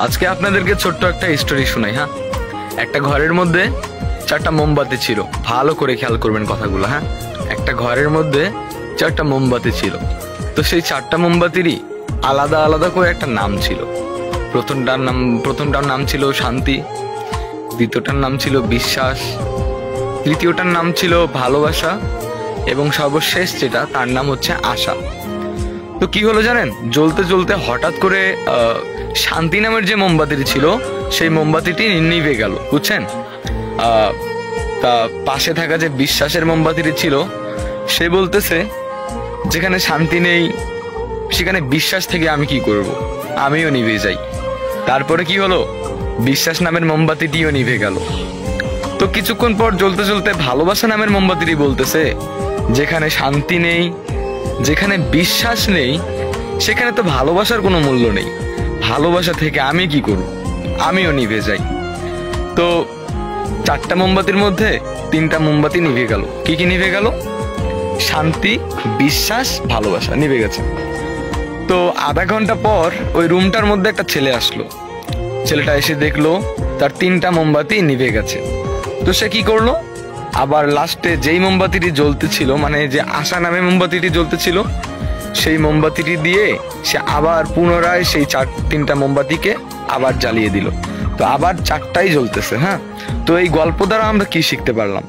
আজকে আপনাদেরকে ছোট্ট একটা স্টোরি শোনাই। হ্যাঁ, একটা ঘরের মধ্যে 4টা মোমবাতি ছিল। ভালো করে খেয়াল করবেন কথাগুলো। হ্যাঁ, একটা ঘরের মধ্যে 4টা মোমবাতি ছিল। তো সেই 4টা মোমবাতিরই আলাদা আলাদা করে একটা নাম ছিল। প্রথমটার নাম ছিল শান্তি, দ্বিতীয়টার নাম ছিল বিশ্বাস, তৃতীয়টার নাম ছিল ভালোবাসা এবং সর্বশেষ যেটা তার নাম হচ্ছে আশা। তো কি হলো জানেন, জ্বলতে জ্বলতে হঠাৎ করে শান্তি নামের যে মোমবাতিটি ছিল সেই মোমবাতিটি নিভে গেল, বুঝছেন। তা পাশে থাকা যে বিশ্বাসের মোমবাতিটি ছিল সে বলতেছে যেখানে শান্তি নেই সেখানে বিশ্বাস থেকে আমি কি করব, আমিও নিভে যাই। তারপরে কি হলো, বিশ্বাস নামের মোমবাতিটিও নিভে গেল। তো কিছুক্ষণ পর জ্বলতে জ্বলতে ভালোবাসা নামের মোমবাতিটি বলতেছে যেখানে শান্তি নেই, যেখানে বিশ্বাস নেই সেখানে তো ভালোবাসার কোনো মূল্য নেই, ভালোবাসা থেকে আমি কি করব, আমিও নিভে যাই। তো 4টা মোমবাতির মধ্যে 3টা মোমবাতি নিভে গেল। কি কি নিভে গেল? শান্তি, বিশ্বাস, ভালোবাসা নিভে গেছে। তো আধা ঘন্টা পর ওই রুমটার মধ্যে একটা ছেলে আসলো। ছেলেটা এসে দেখলো তার 3টা মোমবাতি নিভে গেছে। তো সে কি করলো, আবার লাস্টে যেই মোমবাতিটি জ্বলতেছিল, মানে যে আশা নামে মোমবাতিটি জ্বলতেছিল, সেই মোমবাতিটি দিয়ে সে আবার পুনরায় সেই 3টা মোমবাতিকে আবার জ্বালিয়ে দিল। তো আবার 4টাই জ্বলতেছে। হ্যাঁ, তো এই গল্প দ্বারা আমরা কি শিখতে পারলাম?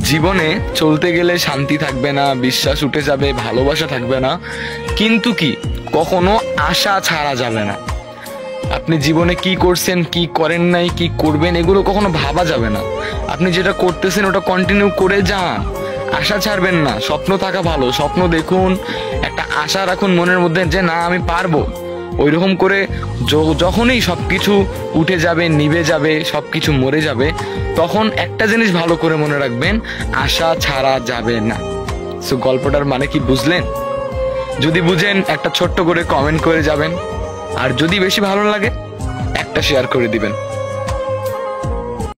জীবনে চলতে গেলে শান্তি থাকবে না, বিশ্বাস উঠে যাবে, ভালোবাসা থাকবে না, কিন্তু কি কখনো আশা ছাড়া যাবে না। আপনি জীবনে কি করছেন, কি করেন নাই, কি করবেন, এগুলো কখনো ভাবা যাবে না। আপনি যেটা করতেছেন ওটা কন্টিনিউ করে যান, আশা ছাড়বেন না। স্বপ্ন থাকা ভালো, স্বপ্ন দেখুন, একটা আশা রাখুন মনের মধ্যে যে না আমি পারবো। ওইরকম করে যখনই সবকিছু উঠে যাবে, নিভে যাবে, সবকিছু মরে যাবে, তখন একটা জিনিস ভালো করে মনে রাখবেন, আশা ছাড়া যাবে না। সো গল্পটার মানে কি বুঝলেন? যদি বুঝেন একটা ছোট্ট করে কমেন্ট করে যাবেন, আর যদি বেশি ভালো লাগে একটা শেয়ার করে দিবেন।